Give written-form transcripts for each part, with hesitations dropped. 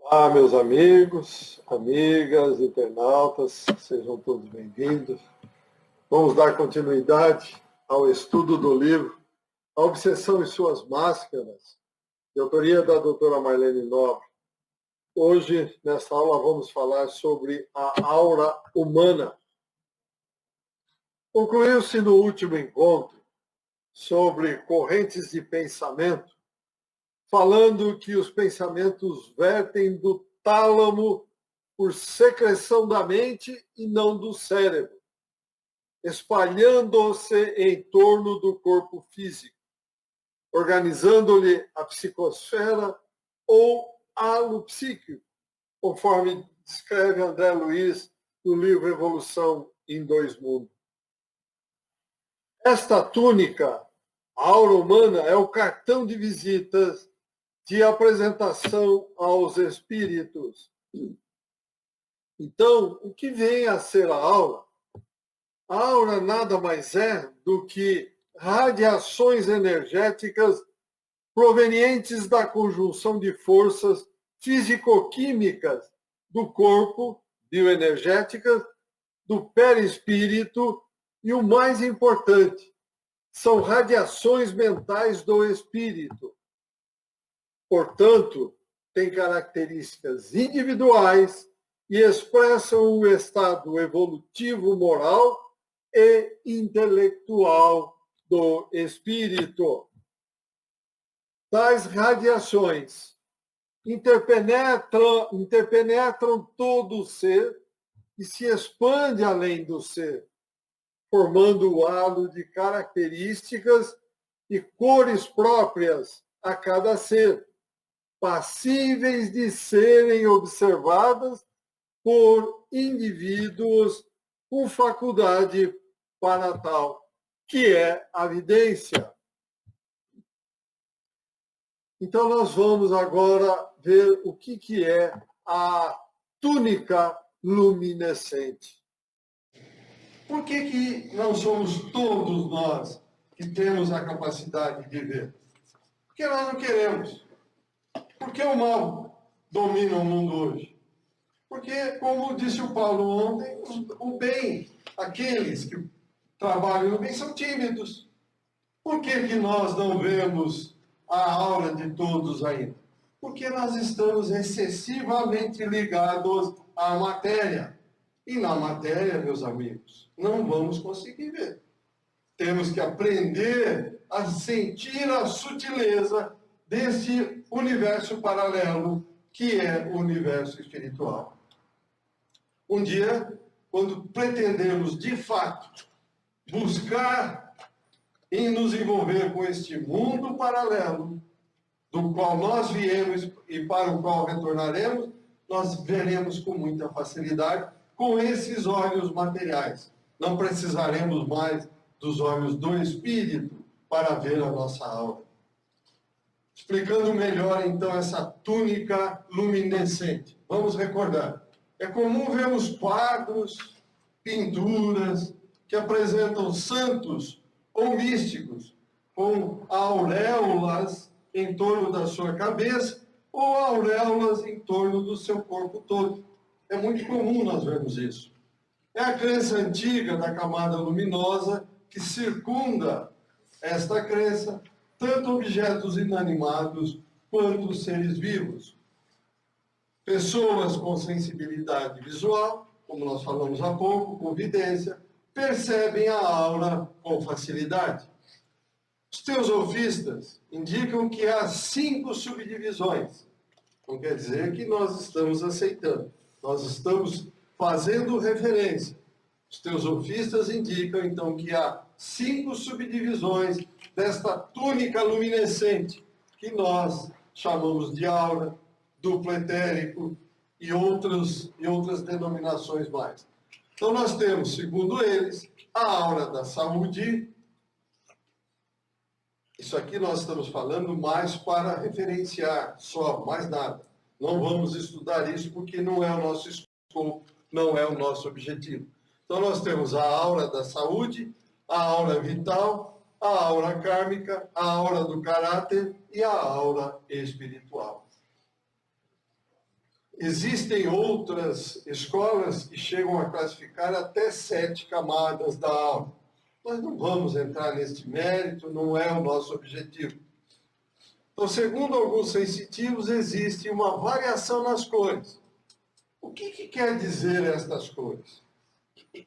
Olá, meus amigos, amigas, internautas, sejam todos bem-vindos. Vamos dar continuidade ao estudo do livro A Obsessão e Suas Máscaras, de autoria da doutora Marlene Nobre. Hoje, nesta aula, vamos falar sobre a aura humana. Concluiu-se no último encontro sobre correntes de pensamento, falando que os pensamentos vertem do tálamo por secreção da mente e não do cérebro, espalhando-se em torno do corpo físico, organizando-lhe a psicosfera ou halo psíquico, conforme descreve André Luiz no livro Evolução em Dois Mundos. Esta túnica, a aura humana, é o cartão de visitas de apresentação aos espíritos. Então, o que vem a ser a aura? A aura nada mais é do que radiações energéticas provenientes da conjunção de forças físico-químicas do corpo, bioenergéticas, do perispírito e, o mais importante, são radiações mentais do espírito. Portanto, têm características individuais e expressam o estado evolutivo, moral e intelectual do espírito. Tais radiações interpenetram todo o ser e se expande além do ser, formando o halo de características e cores próprias a cada ser, passíveis de serem observadas por indivíduos com faculdade para tal, que é a vidência. Então, nós vamos agora ver o que é a túnica luminescente. Por que não somos todos nós que temos a capacidade de ver? Porque nós não queremos. Por que o mal domina o mundo hoje? Porque, como disse o Paulo ontem, o bem, aqueles que trabalham no bem, são tímidos. Por que nós não vemos a aura de todos ainda? Porque nós estamos excessivamente ligados à matéria. E na matéria, meus amigos, não vamos conseguir ver. Temos que aprender a sentir a sutileza desse universo paralelo que é o universo espiritual. Um dia, quando pretendemos de fato buscar e nos envolver com este mundo paralelo, do qual nós viemos e para o qual retornaremos, nós veremos com muita facilidade com esses olhos materiais. Não precisaremos mais dos olhos do espírito para ver a nossa aura. Explicando melhor, então, essa túnica luminescente. Vamos recordar. É comum vermos quadros, pinturas, que apresentam santos ou místicos com auréolas em torno da sua cabeça ou auréolas em torno do seu corpo todo. É muito comum nós vermos isso. É a crença antiga da camada luminosa que circunda esta crença, tanto objetos inanimados quanto seres vivos. Pessoas com sensibilidade visual, como nós falamos há pouco, com vidência, percebem a aura com facilidade. Os teosofistas indicam que há 5 subdivisões. Não quer dizer que nós estamos aceitando. Nós estamos fazendo referência. Os teosofistas indicam, então, que há 5 subdivisões desta túnica luminescente, que nós chamamos de aura, duplo etérico e outras denominações mais. Então, nós temos, segundo eles, a aura da saúde. Isso aqui nós estamos falando mais para referenciar, só, mais nada. Não vamos estudar isso porque não é o nosso escopo, não é o nosso objetivo. Então, nós temos a aura da saúde, a aura vital, a aura kármica, a aura do caráter e a aura espiritual. Existem outras escolas que chegam a classificar até 7 camadas da aula. Nós não vamos entrar neste mérito, não é o nosso objetivo. Então, segundo alguns sensitivos, existe uma variação nas cores. O que quer dizer estas cores?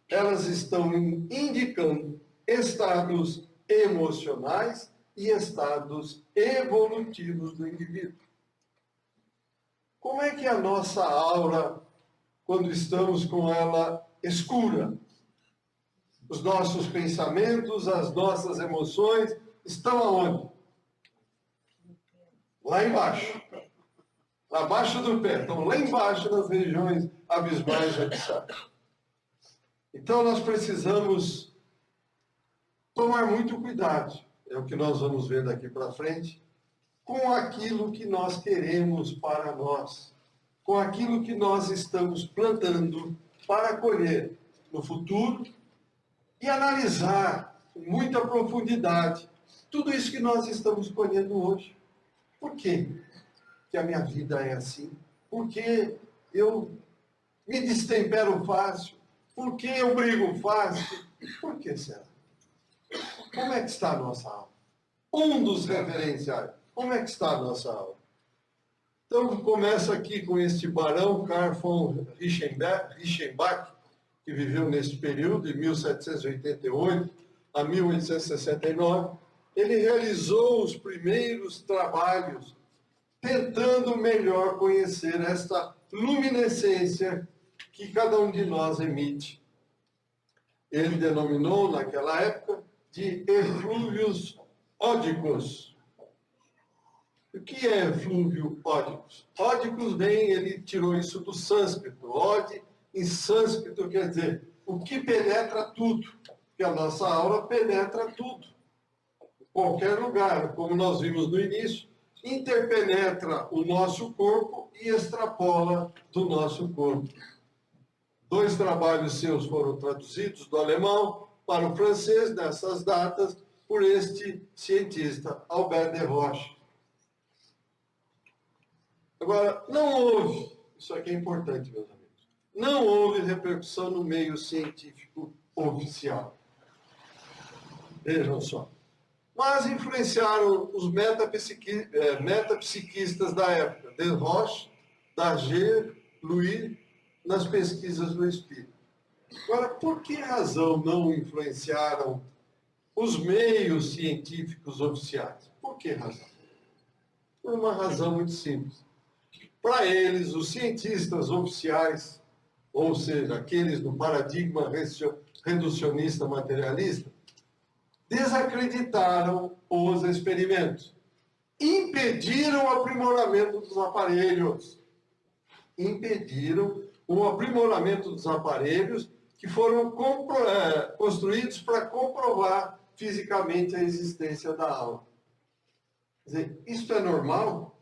Elas estão indicando estados emocionais e estados evolutivos do indivíduo. Como é que é a nossa aura quando estamos com ela escura? Os nossos pensamentos, as nossas emoções estão aonde? Lá embaixo. Abaixo do pé. Estão lá embaixo nas regiões abismais abissais. Então nós precisamos tomar muito cuidado, é o que nós vamos ver daqui para frente, com aquilo que nós queremos para nós, com aquilo que nós estamos plantando para colher no futuro e analisar com muita profundidade tudo isso que nós estamos colhendo hoje. Por quê que a minha vida é assim? Por que eu me destempero fácil? Por que eu brigo fácil? Por que será? Como é que está a nossa alma? Um dos referenciais. Como é que está a nossa alma? Então, começa aqui com este barão, Karl von Reichenbach, que viveu nesse período, de 1788 a 1869. Ele realizou os primeiros trabalhos tentando melhor conhecer esta luminescência que cada um de nós emite. Ele denominou, naquela época, de eflúvios ódicos. O que é eflúvio ódicos? Ódicos vem, ele tirou isso do sânscrito. Ode, em sânscrito, quer dizer, o que penetra tudo. Porque a nossa aura penetra tudo. Em qualquer lugar, como nós vimos no início, interpenetra o nosso corpo e extrapola do nosso corpo. 2 trabalhos seus foram traduzidos do alemão para o francês, nessas datas, por este cientista, Albert de Roche. Agora, não houve, isso aqui é importante, meus amigos, não houve repercussão no meio científico oficial. Vejam só. Mas influenciaram os metapsiquistas da época, de Roche, Daguerre, Louis, nas pesquisas do espírito. Agora, por que razão não influenciaram os meios científicos oficiais? Por que razão? Por uma razão muito simples. Para eles, os cientistas oficiais, ou seja, aqueles do paradigma reducionista materialista, desacreditaram os experimentos, impediram o aprimoramento dos aparelhos, o aprimoramento dos aparelhos que foram construídos para comprovar fisicamente a existência da alma. Quer dizer, isso é normal?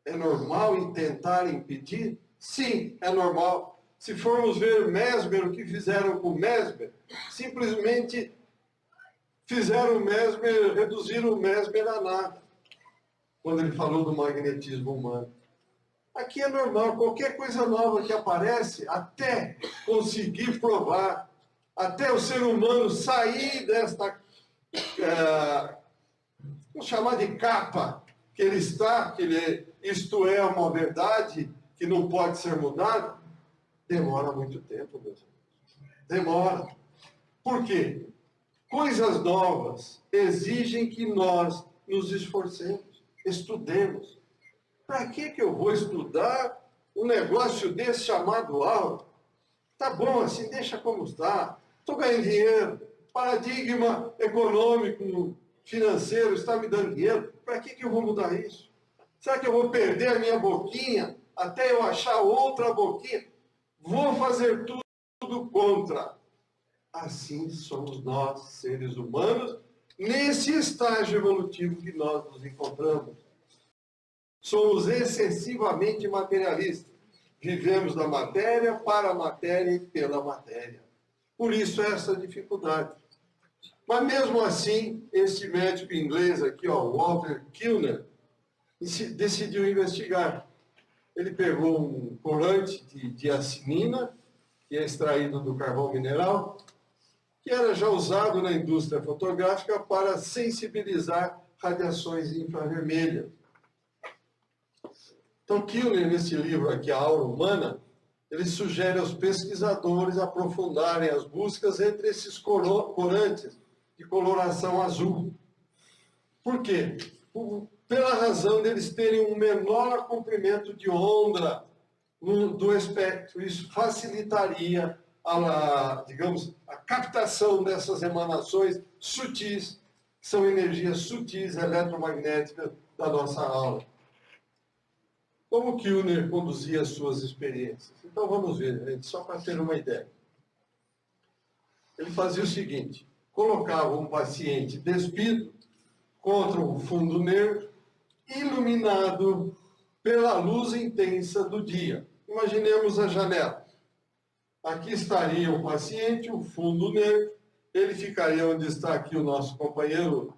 É normal em tentar impedir? Sim, é normal. Se formos ver Mesmer, o que fizeram com Mesmer, simplesmente fizeram o Mesmer, reduziram o Mesmer a nada, quando ele falou do magnetismo humano. Aqui é normal, qualquer coisa nova que aparece, até conseguir provar, até o ser humano sair desta, vamos chamar de capa, que ele está, isto é uma verdade que não pode ser mudada, demora muito tempo, meus amigos. Demora. Por quê? Coisas novas exigem que nós nos esforcemos, estudemos. Para que eu vou estudar um negócio desse chamado aula? Tá bom, assim, deixa como está. Estou ganhando dinheiro. Paradigma econômico, financeiro está me dando dinheiro. Para que eu vou mudar isso? Será que eu vou perder a minha boquinha até eu achar outra boquinha? Vou fazer tudo contra. Assim somos nós, seres humanos, nesse estágio evolutivo que nós nos encontramos. Somos excessivamente materialistas. Vivemos da matéria, para a matéria e pela matéria. Por isso essa dificuldade. Mas mesmo assim, esse médico inglês aqui, Walter Kilner, decidiu investigar. ele pegou um corante de diacinina, que é extraído do carvão mineral, que era já usado na indústria fotográfica para sensibilizar radiações infravermelhas. Então, Kilner, nesse livro aqui, A Aura Humana, ele sugere aos pesquisadores aprofundarem as buscas entre esses corantes de coloração azul. Por quê? Pela razão deles terem um menor comprimento de onda do espectro. Isso facilitaria digamos, a captação dessas emanações sutis, que são energias sutis eletromagnéticas da nossa aura. Como Kilner conduzia as suas experiências? Então vamos ver, gente, só para ter uma ideia. Ele fazia o seguinte: colocava um paciente despido contra um fundo negro, iluminado pela luz intensa do dia. Imaginemos a janela. Aqui estaria o paciente, o fundo negro, ele ficaria onde está aqui o nosso companheiro,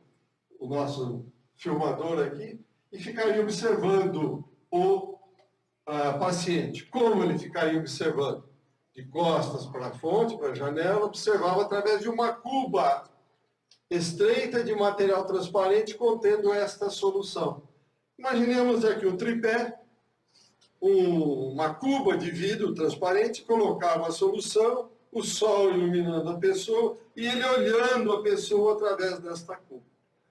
o nosso filmador aqui, e ficaria observando o paciente. Como ele ficaria observando? De costas para a fonte, para a janela, observava através de uma cuba estreita de material transparente contendo esta solução. Imaginemos aqui um tripé, uma cuba de vidro transparente, colocava a solução, o sol iluminando a pessoa e ele olhando a pessoa através desta cuba.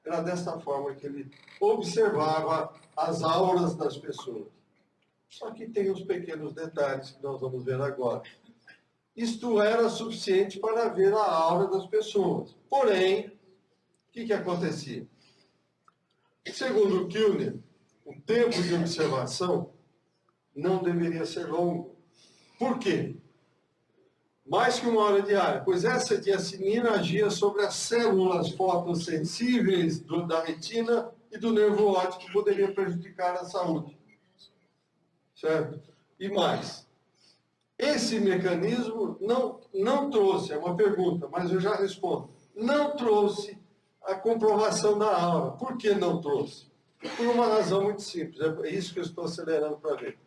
Era desta forma que ele observava as auras das pessoas. Só que tem uns pequenos detalhes que nós vamos ver agora. Isto era suficiente para ver a aura das pessoas. Porém, o que acontecia? Segundo Kilner, o tempo de observação não deveria ser longo. Por quê? Mais que 1 hora diária, pois essa diacinina agia sobre as células fotossensíveis da retina e do nervo óptico, que poderia prejudicar a saúde. Certo? E mais, esse mecanismo não trouxe, é uma pergunta, mas eu já respondo, não trouxe a comprovação da aura. Por que não trouxe? Por uma razão muito simples, é isso que eu estou acelerando para ver.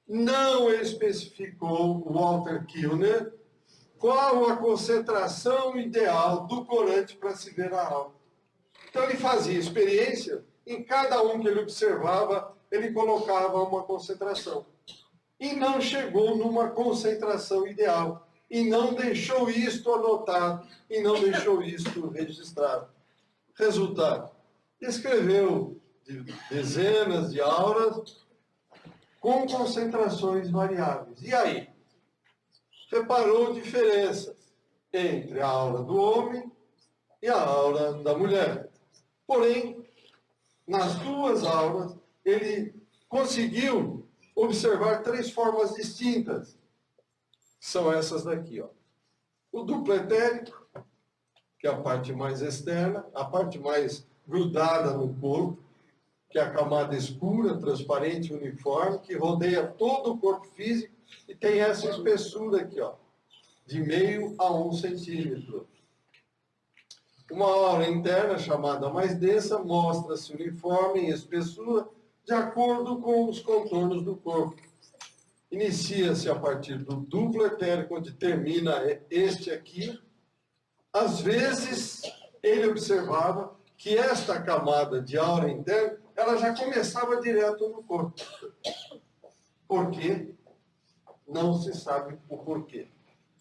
Não especificou Walter Kilner qual a concentração ideal do corante para se ver a aura. Então ele fazia experiência, em cada um que ele observava, ele colocava uma concentração. E não chegou numa concentração ideal. E não deixou isto anotado, e não deixou isto registrado. Resultado, escreveu dezenas de auras com concentrações variáveis. E aí? Reparou diferenças entre a aura do homem e a aura da mulher. Porém, nas duas auras, ele conseguiu observar 3 formas distintas. São essas daqui, ó. O duplo etérico, que é a parte mais externa, a parte mais grudada no corpo, que é a camada escura, transparente, uniforme, que rodeia todo o corpo físico e tem essa espessura aqui, ó, de meio a 1 centímetro. Uma aura interna, chamada mais densa, mostra-se uniforme em espessura de acordo com os contornos do corpo. Inicia-se a partir do duplo etérico, onde termina este aqui. Às vezes, ele observava que esta camada de aura interna, ela já começava direto no corpo. Por quê? Não se sabe o porquê.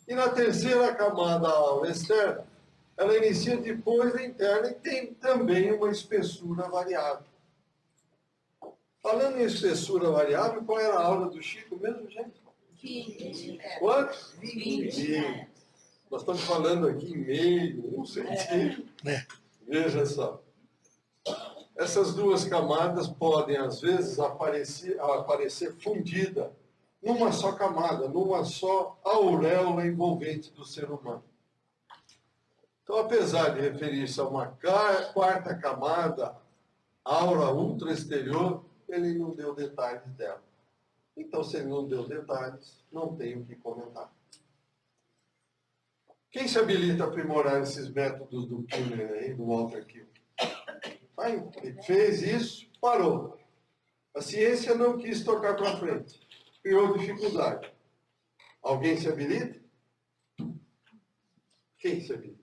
E na terceira camada, a aura externa, ela inicia depois da interna e tem também uma espessura variável. Falando em espessura variável, qual era a aura do Chico mesmo, gente? 20. Quanto? 20. Nós estamos falando aqui em meio, 1 centímetro. Veja só. Essas duas camadas podem, às vezes, aparecer fundida numa só camada, numa só auréola envolvente do ser humano. Então, apesar de referir-se a uma quarta camada, aura ultra-exterior, ele não deu detalhes dela. Então, se ele não deu detalhes, não tem o que comentar. Quem se habilita a aprimorar esses métodos do Kilner aí, do Walter Kilner? Ele fez isso, parou. A ciência não quis tocar para frente. Criou dificuldade. Alguém se habilita? Quem se habilita?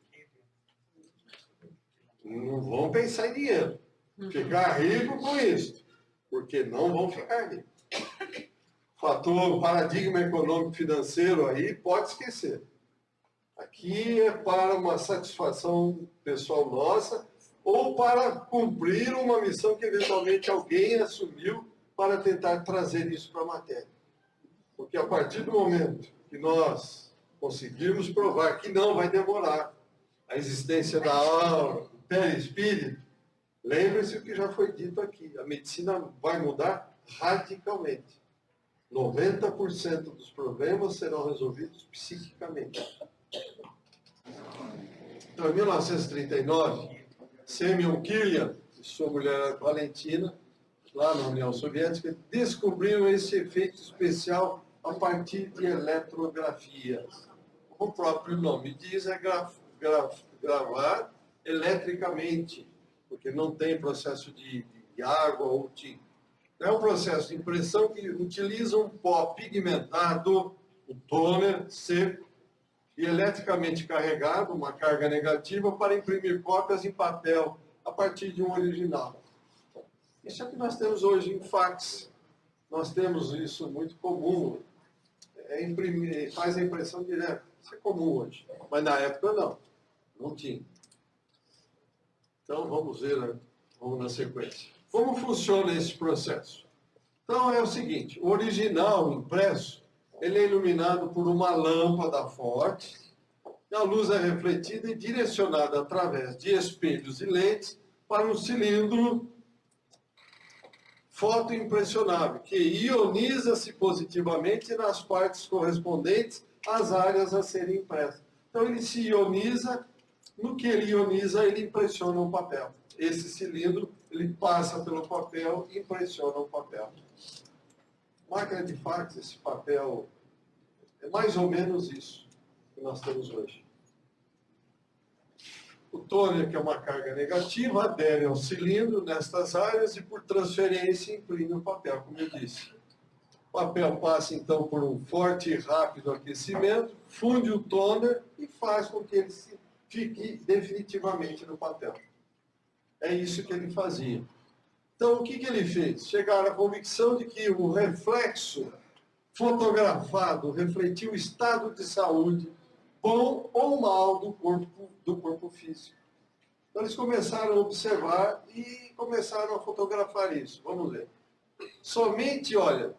Não vão pensar em dinheiro. Ficar rico com isso. Porque não vão ficar ricos. Fator, paradigma econômico financeiro aí, pode esquecer. Aqui é para uma satisfação pessoal nossa ou para cumprir uma missão que eventualmente alguém assumiu para tentar trazer isso para a matéria. Porque a partir do momento que nós conseguirmos provar que não vai demorar a existência da alma, do perispírito, lembre-se o que já foi dito aqui, a medicina vai mudar radicalmente. 90% dos problemas serão resolvidos psiquicamente. Então, em 1939, Semyon Kilian e sua mulher Valentina, lá na União Soviética, descobriram esse efeito especial a partir de eletrografia. Como o próprio nome diz, é gravar eletricamente, porque não tem processo de água ou tinta. É um processo de impressão que utiliza um pó pigmentado, um tôner seco, e eletricamente carregado, uma carga negativa, para imprimir cópias em papel a partir de um original. Isso é o que nós temos hoje em fax. Nós temos isso muito comum. Imprimir, faz a impressão direta. Isso é comum hoje. Mas na época não tinha. Então vamos ver, né? Vamos na sequência. Como funciona esse processo? Então é o seguinte, o original impresso, ele é iluminado por uma lâmpada forte, e a luz é refletida e direcionada através de espelhos e lentes para um cilindro fotoimpressionável, que ioniza-se positivamente nas partes correspondentes às áreas a serem impressas. Então ele se ioniza, no que ele ioniza, ele impressiona o papel. Esse cilindro, ele passa pelo papel e impressiona o papel. Máquina de fax, esse papel, é mais ou menos isso que nós temos hoje. O tôner, que é uma carga negativa, adere ao cilindro nestas áreas e, por transferência, imprime o papel, como eu disse. O papel passa, então, por um forte e rápido aquecimento, funde o tôner e faz com que ele fique definitivamente no papel. É isso que ele fazia. Então, o que ele fez? Chegaram à convicção de que o reflexo fotografado refletia o estado de saúde, bom ou mal, do corpo físico. Então, eles começaram a observar e começaram a fotografar isso. Vamos ver. Somente, olha,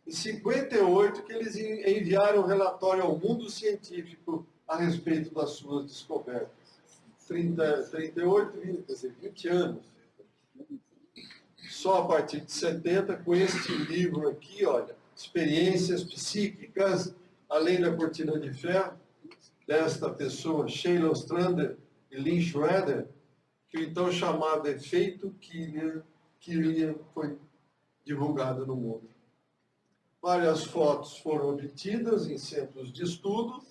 em 58 que eles enviaram um relatório ao mundo científico a respeito das suas descobertas. 38, 20 anos. Só a partir de 70, com este livro aqui, olha, Experiências Psíquicas, Além da Cortina de Ferro, desta pessoa, Sheila Ostrander e Lynn Schroeder, que o então chamado efeito Killian foi divulgado no mundo. Várias fotos foram obtidas em centros de estudo.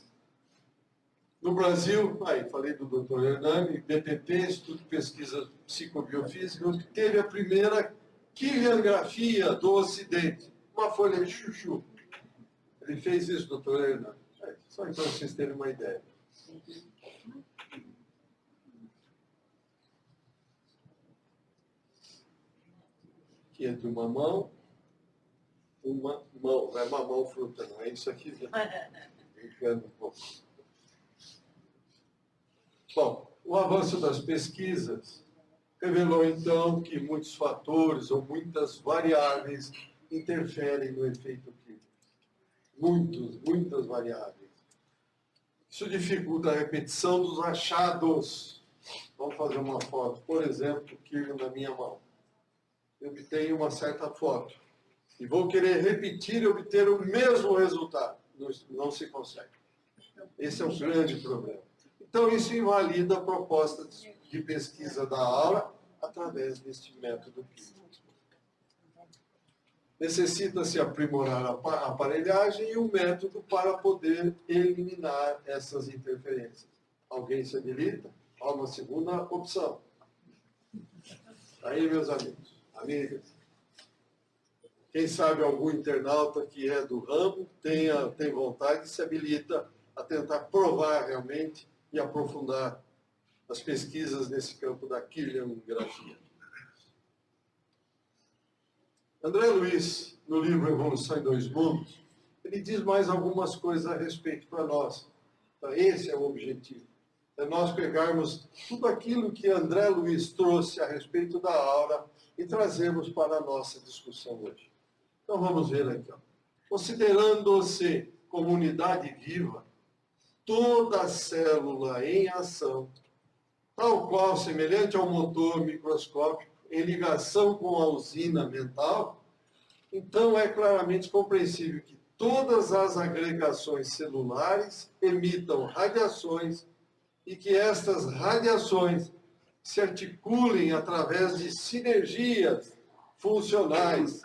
No Brasil, falei do Dr. Hernani, BPP, Instituto de Pesquisa Psicobiofísica, obteve a primeira quiliangrafia do Ocidente, uma folha de chuchu. Ele fez isso, Dr. Hernani. Só então vocês terem uma ideia. Aqui é de uma mão, não é mamão fruta, não é isso aqui. Brincando um pouco. Bom, o avanço das pesquisas revelou então que muitos fatores ou muitas variáveis interferem no efeito químico. Muitas variáveis. Isso dificulta a repetição dos achados. Vamos fazer uma foto, por exemplo, que na minha mão. Eu obtenho uma certa foto e vou querer repetir e obter o mesmo resultado. Não se consegue. Esse é um grande problema. Então, isso invalida a proposta de pesquisa da aula através deste método químico. Necessita-se aprimorar a aparelhagem e o método para poder eliminar essas interferências. Alguém se habilita? Há uma segunda opção. Aí, meus amigos, amigas. Quem sabe algum internauta que é do ramo tem vontade e se habilita a tentar provar realmente e aprofundar as pesquisas nesse campo da quiligrafia. André Luiz, no livro Evolução em Dois Mundos, ele diz mais algumas coisas a respeito para nós. Então, esse é o objetivo. É nós pegarmos tudo aquilo que André Luiz trouxe a respeito da aura e trazermos para a nossa discussão hoje. Então vamos ver aqui. Considerando-se comunidade viva, toda célula em ação, tal qual semelhante ao motor microscópico em ligação com a usina mental, então é claramente compreensível que todas as agregações celulares emitam radiações e que estas radiações se articulem através de sinergias funcionais.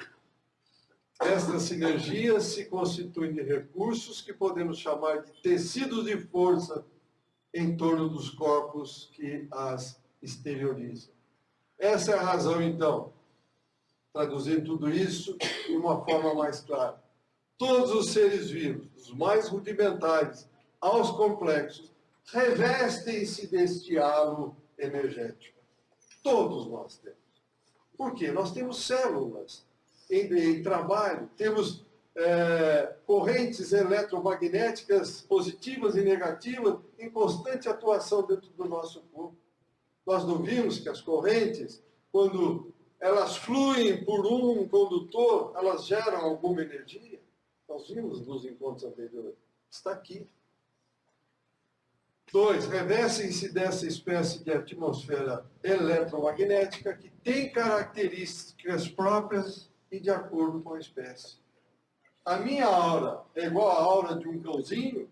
Estas sinergias se constituem de recursos que podemos chamar de tecidos de força em torno dos corpos que as exteriorizam. Essa é a razão, então, traduzindo tudo isso de uma forma mais clara. Todos os seres vivos, dos mais rudimentares aos complexos, revestem-se deste halo energético. Todos nós temos. Por quê? Nós temos células em trabalho, temos correntes eletromagnéticas positivas e negativas em constante atuação dentro do nosso corpo. Nós não vimos que as correntes, quando elas fluem por um condutor, elas geram alguma energia? Nós vimos nos encontros anteriores. Está aqui. 2. Revestem-se dessa espécie de atmosfera eletromagnética que tem características próprias e de acordo com a espécie. A minha aura é igual à aura de um cãozinho,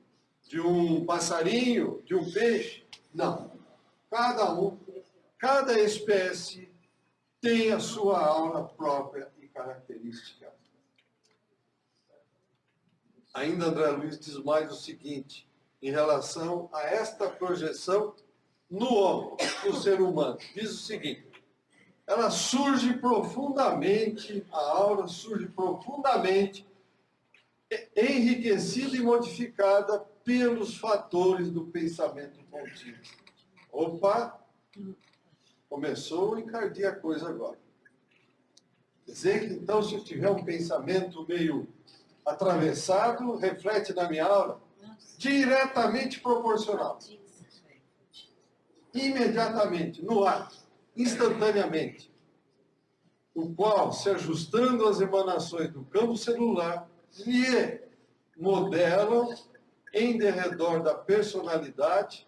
de um passarinho, de um peixe? Não. Cada espécie tem a sua aura própria e característica. Ainda André Luiz diz mais o seguinte, em relação a esta projeção no homem, no ser humano. Diz o seguinte, ela surge profundamente, a aura surge profundamente enriquecida e modificada pelos fatores do pensamento contínuo. Opa! Começou a encardir a coisa agora. Quer dizer que, então, se eu tiver um pensamento meio atravessado, reflete na minha aura? Diretamente proporcional. Imediatamente, no ato, instantaneamente. O qual, se ajustando às emanações do campo celular, lhe modelam em derredor da personalidade,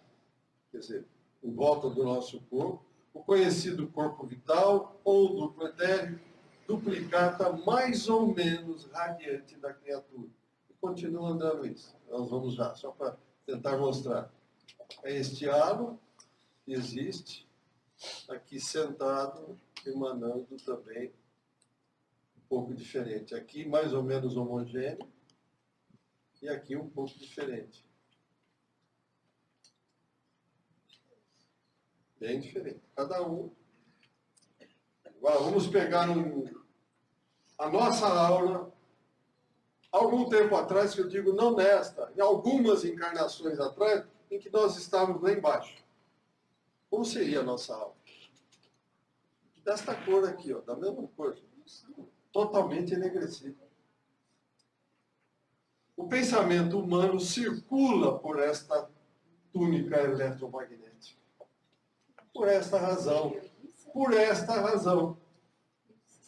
quer dizer, em volta do nosso corpo, o conhecido corpo vital ou duplo etéreo, duplicata mais ou menos radiante da criatura. E continua andando isso. Nós vamos já, só para tentar mostrar. É este halo que existe, aqui sentado, emanando também um pouco diferente. Aqui mais ou menos homogêneo, e aqui um pouco diferente. Bem diferente. Cada um. Agora, vamos pegar a nossa aura, algum tempo atrás, que eu digo não nesta, em algumas encarnações atrás, em que nós estávamos lá embaixo. Como seria a nossa aura? Desta cor aqui, ó, da mesma cor. Totalmente enegrecida. O pensamento humano circula por esta túnica eletromagnética. Por esta razão.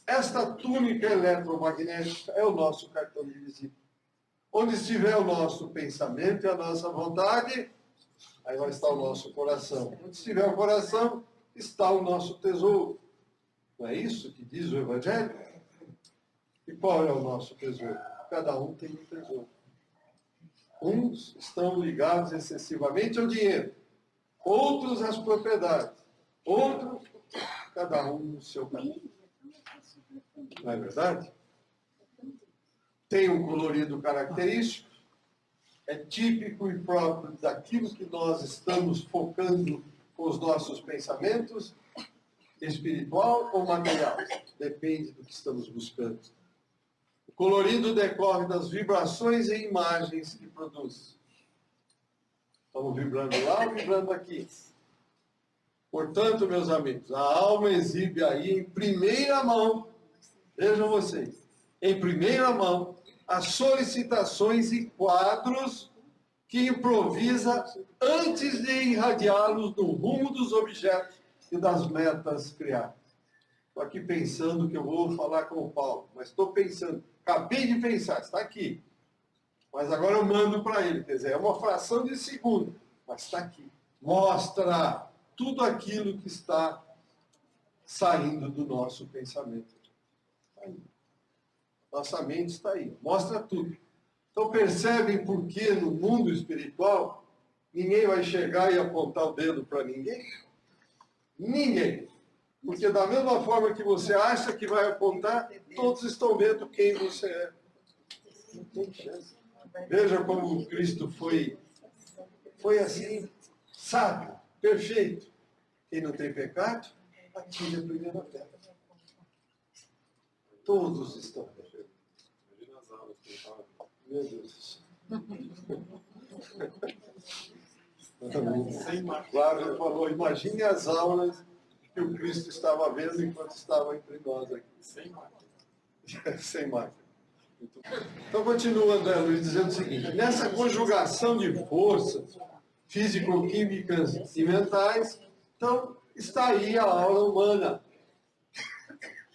Esta túnica eletromagnética é o nosso cartão de visita. Onde estiver o nosso pensamento e a nossa vontade, aí vai estar o nosso coração. Onde estiver o coração, está o nosso tesouro. Não é isso que diz o Evangelho? E qual é o nosso tesouro? Cada um tem um tesouro. Uns estão ligados excessivamente ao dinheiro, outros às propriedades, outros, cada um no seu caminho. Não é verdade? Tem um colorido característico, é típico e próprio daquilo que nós estamos focando com os nossos pensamentos, espiritual ou material. Depende do que estamos buscando. colorido decorre das vibrações e imagens que produz. Estamos vibrando lá ou vibrando aqui? Portanto, meus amigos, a alma exibe aí em primeira mão, vejam vocês, em primeira mão, as solicitações e quadros que improvisa antes de irradiá-los no rumo dos objetos e das metas criadas. Estou aqui pensando que eu vou falar com o Paulo, mas estou pensando, acabei de pensar, está aqui. Mas agora eu mando para ele, quer dizer, é uma fração de segundo, mas está aqui. Mostra tudo aquilo que está saindo do nosso pensamento. Está aí. Nossa mente está aí, mostra tudo. Então percebem por que no mundo espiritual ninguém vai chegar e apontar o dedo para ninguém? Ninguém. Porque da mesma forma que você acha que vai apontar, todos estão vendo quem você é. Não tem chance. Veja como Cristo foi assim, sábio, perfeito. Quem não tem pecado, atire a primeira pedra. Todos estão perfeitos. Imagina as aulas que ele fala. Meu Deus. Flávio falou, imagine as aulas que o Cristo estava vendo enquanto estava entre nós aqui. Sem máquina. Sem máquina. Então continua André Luiz dizendo o seguinte, nessa conjugação de forças físico-químicas e mentais, então está aí a aula humana.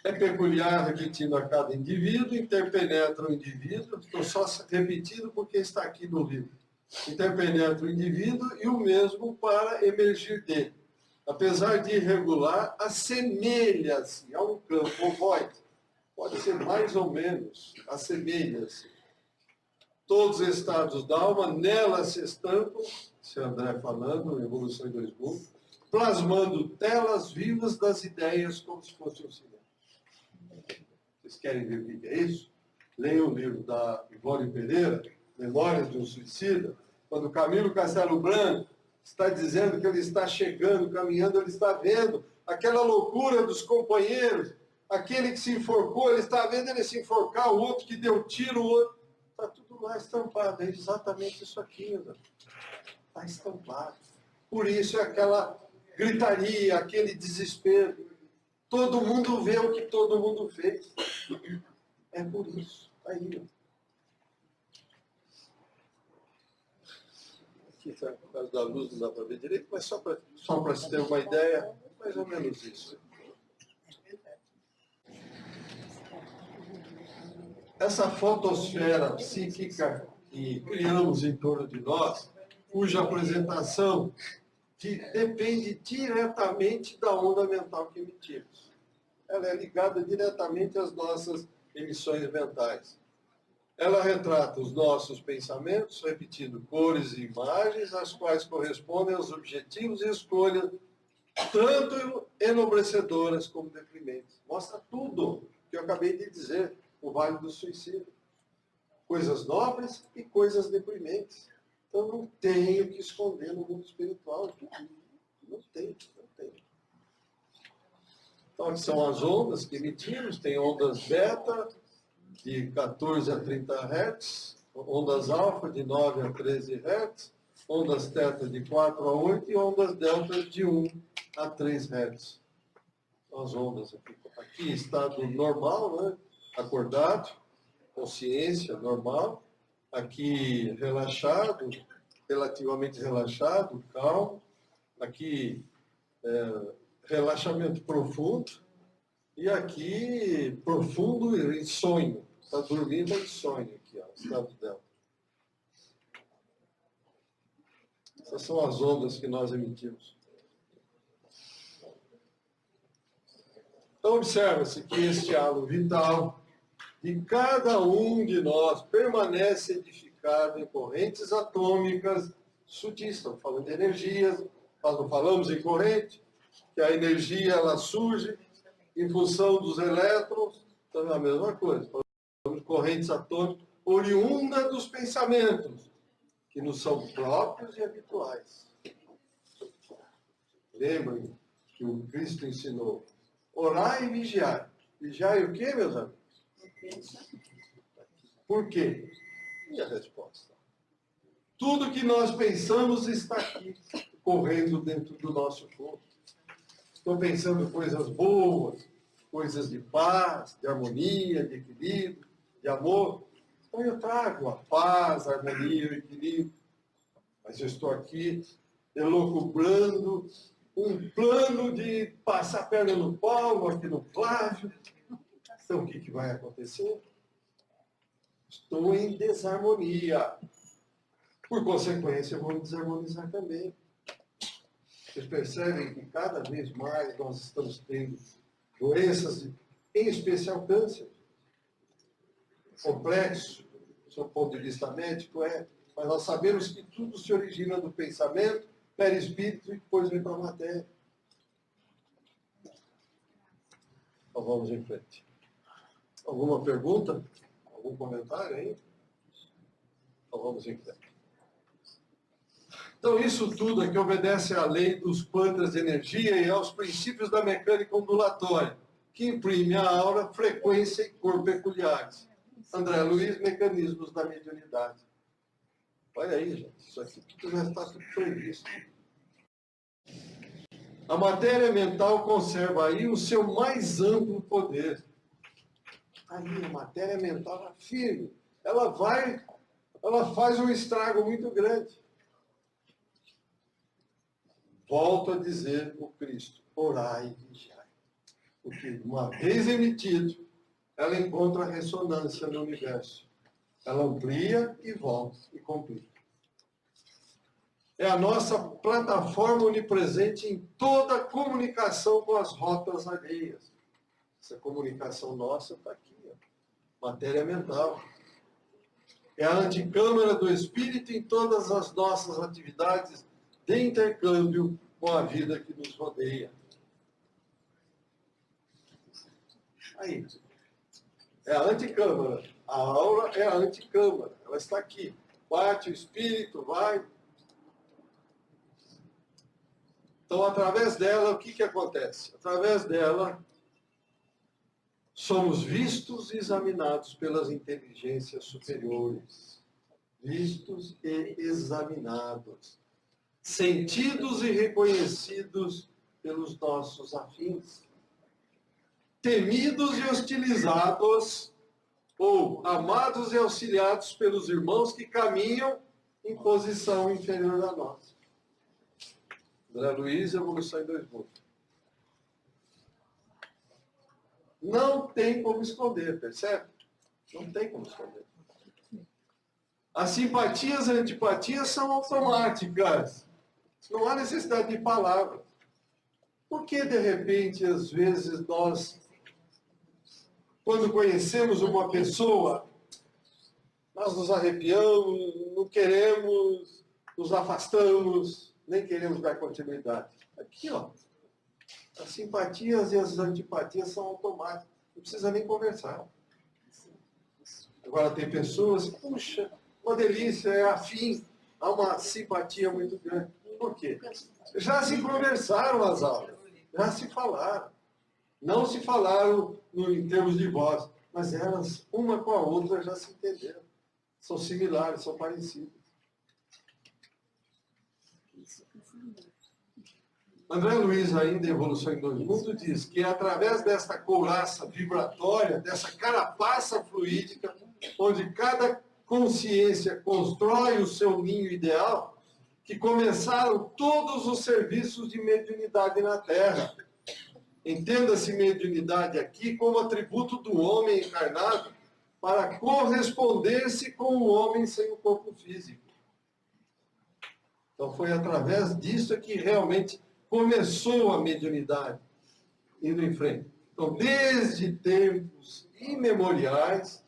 É peculiar, repetindo a cada indivíduo, interpenetra o indivíduo, estou só repetindo porque está aqui no livro. Interpenetra o indivíduo e o mesmo para emergir dele. Apesar de irregular, assemelha-se a um campo ovoide. Pode ser mais ou menos, assemelha-se. Todos os estados da alma, nela se estampam, se André falando, Evolução em 2 mundos, plasmando telas vivas das ideias como se fosse um cinema. Vocês querem ver o que é isso? Leiam o livro da Ivone Pereira, Memórias de um Suicida, quando Camilo Castelo Branco está dizendo que ele está chegando, caminhando, ele está vendo aquela loucura dos companheiros, aquele que se enforcou, ele está vendo ele se enforcar, o outro que deu tiro, o outro. Está tudo lá estampado, é exatamente isso aqui, está estampado. Por isso é aquela gritaria, aquele desespero. Todo mundo vê o que todo mundo fez. É por isso. Está aí. Aqui está por causa da luz, não dá para ver direito, mas só para se ter uma ideia, mais ou menos isso. Essa fotosfera psíquica que criamos em torno de nós, cuja apresentação depende diretamente da onda mental que emitimos. Ela é ligada diretamente às nossas emissões mentais. Ela retrata os nossos pensamentos, repetindo cores e imagens, as quais correspondem aos objetivos e escolhas, tanto enobrecedoras como deprimentes. Mostra tudo que eu acabei de dizer, o Vale do Suicídio. Coisas nobres e coisas deprimentes. Então não tem o que esconder no mundo espiritual. Não tem. Então aqui são as ondas que emitimos, tem ondas beta, de 14 a 30 Hz, ondas alfa de 9 a 13 Hz, ondas teta de 4 a 8 e ondas delta de 1 a 3 Hz. São as ondas aqui. Aqui estado normal, né? Acordado, consciência normal. Aqui relaxado, relativamente relaxado, calmo. Aqui relaxamento profundo. E aqui profundo em sonho. Está dormindo em sonho aqui, ó, o estado dela. Essas são as ondas que nós emitimos. Então observa-se que este halo vital de cada um de nós permanece edificado em correntes atômicas sutis. Estamos falando de energias, nós não falamos em corrente, que a energia ela surge em função dos elétrons, então é a mesma coisa. Falamos de correntes atômicas oriundas dos pensamentos, que nos são próprios e habituais. Lembrem que o Cristo ensinou, orar e vigiar. Vigiar e o quê, meus amigos? Por quê? E a resposta? Tudo que nós pensamos está aqui, correndo dentro do nosso corpo. Estou pensando coisas boas, coisas de paz, de harmonia, de equilíbrio, de amor. Então eu trago a paz, a harmonia, o equilíbrio. Mas eu estou aqui elucubrando um plano de passar a perna no pau, aqui no Flávio. Então o que vai acontecer? Estou em desarmonia. Por consequência, eu vou me desarmonizar também. Vocês percebem que cada vez mais nós estamos tendo doenças, em especial câncer. Complexo, do seu ponto de vista médico, mas nós sabemos que tudo se origina do pensamento, perispírito e depois vem para a matéria. Então vamos em frente. Alguma pergunta? Algum comentário aí? Então vamos em frente. Então, isso tudo aqui obedece à lei dos quantas de energia e aos princípios da mecânica ondulatória, que imprime à aura frequência e cor peculiares. André Luiz, Mecanismos da Mediunidade. Olha aí, gente, isso aqui tudo já está tudo previsto. A matéria mental conserva aí o seu mais amplo poder. Aí, a matéria mental é firme. Ela faz um estrago muito grande. Volto a dizer o Cristo, orai e vigiai. Porque uma vez emitido, ela encontra ressonância no universo. Ela amplia e volta e complica. É a nossa plataforma onipresente em toda a comunicação com as rotas alheias. Essa comunicação nossa está aqui, ó. Matéria mental. É a anticâmara do espírito em todas as nossas atividades de intercâmbio com a vida que nos rodeia. Aí, é a anticâmara. A aura é a anticâmara. Ela está aqui. Bate o espírito, vai. Então, através dela, o que acontece? Através dela, somos vistos e examinados pelas inteligências superiores. Vistos e examinados. Sentidos e reconhecidos pelos nossos afins, temidos e hostilizados, ou amados e auxiliados pelos irmãos que caminham em posição inferior a nós. André Luiz, Evolução em 2 Mundos. Não tem como esconder, percebe? Não tem como esconder. As simpatias e antipatias são automáticas. Não há necessidade de palavras. Por que, de repente, às vezes, nós, quando conhecemos uma pessoa, nós nos arrepiamos, não queremos, nos afastamos, nem queremos dar continuidade? Aqui, ó. As simpatias e as antipatias são automáticas. Não precisa nem conversar. Agora, tem pessoas, puxa, uma delícia, é afim, há uma simpatia muito grande. Por quê? Já se conversaram as aulas, já se falaram. Não se falaram em termos de voz, mas elas, uma com a outra, já se entenderam. São similares, são parecidas. André Luiz, ainda em Evolução em 2 Mundos, diz que é através desta couraça vibratória, dessa carapaça fluídica, onde cada consciência constrói o seu ninho ideal, que começaram todos os serviços de mediunidade na Terra. Entenda-se mediunidade aqui como atributo do homem encarnado para corresponder-se com o homem sem o corpo físico. Então foi através disso que realmente começou a mediunidade, indo em frente. Então, desde tempos imemoriais,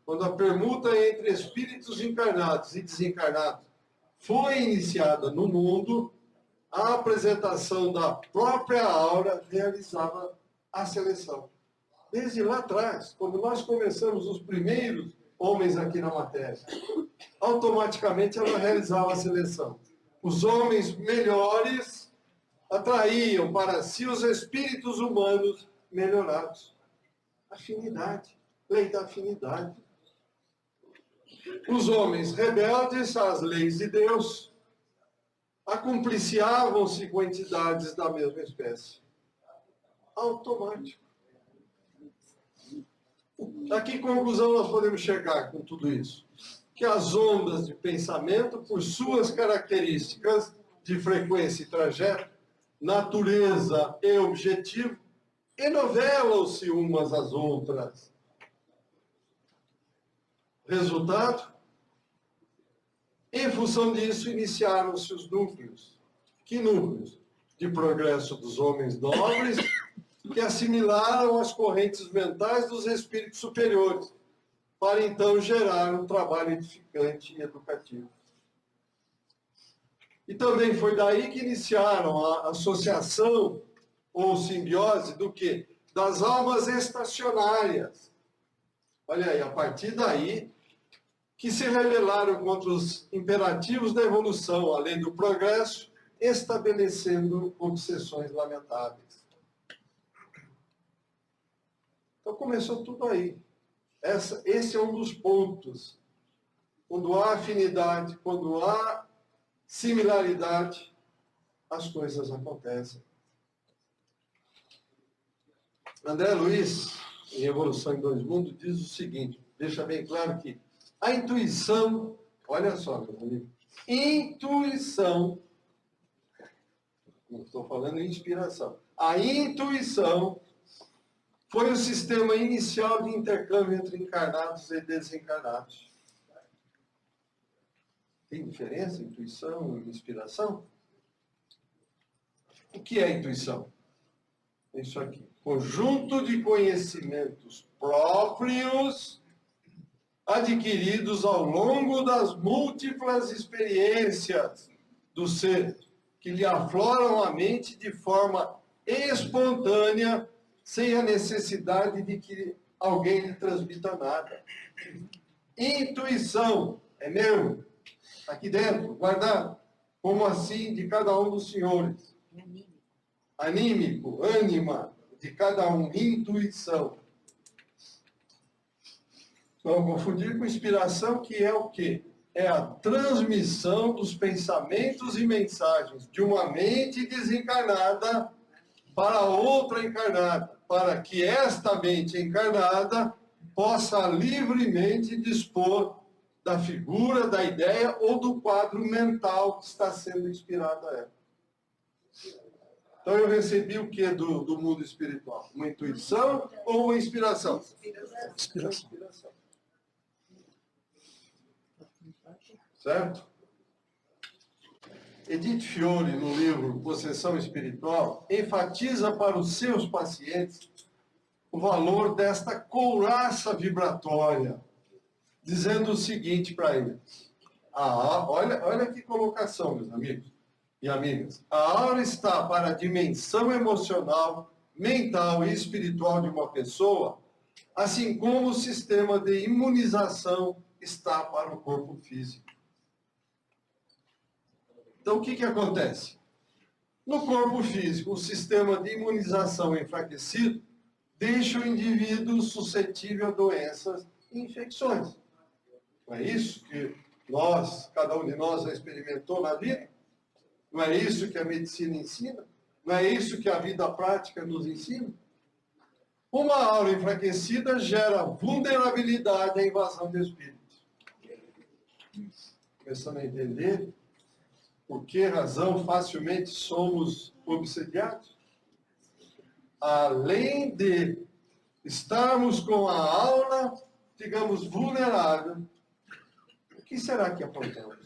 quando a permuta entre espíritos encarnados e desencarnados foi iniciada no mundo, a apresentação da própria aura realizava a seleção. Desde lá atrás, quando nós começamos os primeiros homens aqui na matéria, automaticamente ela realizava a seleção. Os homens melhores atraíam para si os espíritos humanos melhorados. Afinidade, lei da afinidade. Os homens rebeldes às leis de Deus acumpliciavam-se com entidades da mesma espécie. Automático. A que conclusão nós podemos chegar com tudo isso? Que as ondas de pensamento, por suas características de frequência e trajeto, natureza e objetivo, enovelam-se umas às outras. Resultado? Em função disso, iniciaram-se os núcleos. Que núcleos? De progresso dos homens nobres, que assimilaram as correntes mentais dos espíritos superiores, para então gerar um trabalho edificante e educativo. E também foi daí que iniciaram a associação ou simbiose do quê? Das almas estacionárias. Olha aí, a partir daí que se rebelaram contra os imperativos da evolução, a lei do progresso, estabelecendo obsessões lamentáveis. Então começou tudo aí. Esse é um dos pontos. Quando há afinidade, quando há similaridade, as coisas acontecem. André Luiz, em Evolução em Dois Mundos, diz o seguinte, deixa bem claro que a intuição, olha só, meu amigo, intuição, não estou falando em inspiração, a intuição foi o sistema inicial de intercâmbio entre encarnados e desencarnados. Tem diferença, intuição e inspiração? O que é intuição? É isso aqui. Conjunto de conhecimentos próprios adquiridos ao longo das múltiplas experiências do ser, que lhe afloram a mente de forma espontânea, sem a necessidade de que alguém lhe transmita nada. Intuição, é meu, aqui dentro, guardado, como assim de cada um dos senhores. Anímico, ânima, de cada um, intuição. Não confundir com inspiração, que é o quê? É a transmissão dos pensamentos e mensagens de uma mente desencarnada para outra encarnada, para que esta mente encarnada possa livremente dispor da figura, da ideia ou do quadro mental que está sendo inspirado a ela. Então eu recebi o que do mundo espiritual? Uma intuição ou uma inspiração? Inspiração. Certo? Edith Fiore, no livro Possessão Espiritual, enfatiza para os seus pacientes o valor desta couraça vibratória, dizendo o seguinte para eles. Olha que colocação, meus amigos e amigas. A aura está para a dimensão emocional, mental e espiritual de uma pessoa, assim como o sistema de imunização está para o corpo físico. Então, o que acontece? No corpo físico, o sistema de imunização enfraquecido deixa o indivíduo suscetível a doenças e infecções. Não é isso que cada um de nós já experimentou na vida? Não é isso que a medicina ensina? Não é isso que a vida prática nos ensina? Uma aura enfraquecida gera vulnerabilidade à invasão de espíritos. Começando a entender por que razão facilmente somos obsediados? Além de estarmos com a aura, digamos, vulnerável, o que será que aprontamos?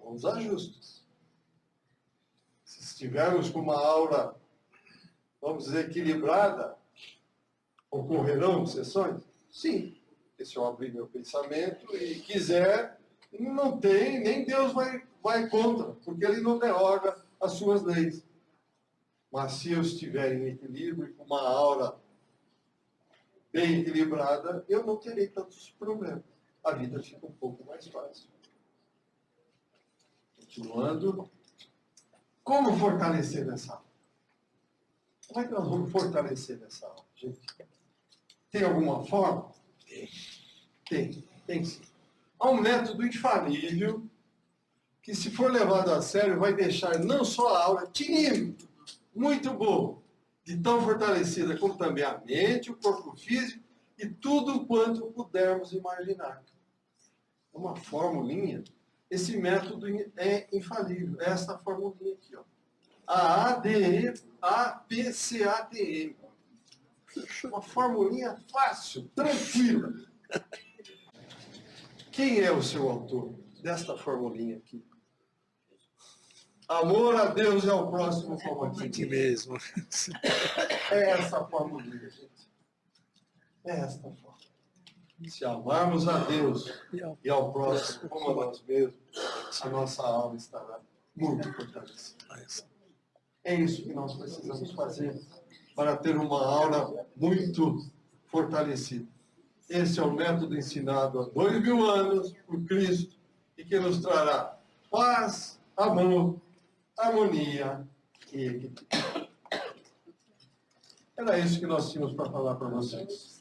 Os ajustes. Se estivermos com uma aura, vamos dizer, equilibrada, ocorrerão obsessões? Sim. Porque se eu abrir meu pensamento e quiser, não tem, nem Deus vai contra, porque ele não derroga as suas leis. Mas se eu estiver em equilíbrio, com uma aura bem equilibrada, eu não terei tantos problemas. A vida fica um pouco mais fácil. Continuando. Como fortalecer essa aura? Como é que nós vamos fortalecer essa aura, gente? Tem alguma forma? Tem sim. Há um método infalível que, se for levado a sério, vai deixar não só a aula muito boa, de tão fortalecida como também a mente, o corpo físico e tudo quanto pudermos imaginar. Uma formulinha. Esse método é infalível. É essa formulinha aqui, ó. AADEAPCATM. Uma formulinha fácil, tranquila. Quem é o seu autor desta formulinha aqui? Amor a Deus e ao próximo como a ti mesmo. É essa formulinha, gente. É esta forma. Se amarmos a Deus e ao próximo como a nós mesmos, a nossa alma estará muito fortalecida. É isso que nós precisamos fazer para ter uma aura muito fortalecida. Esse é o método ensinado há 2000 anos por Cristo e que nos trará paz, amor, harmonia e equilíbrio. Era isso que nós tínhamos para falar para vocês.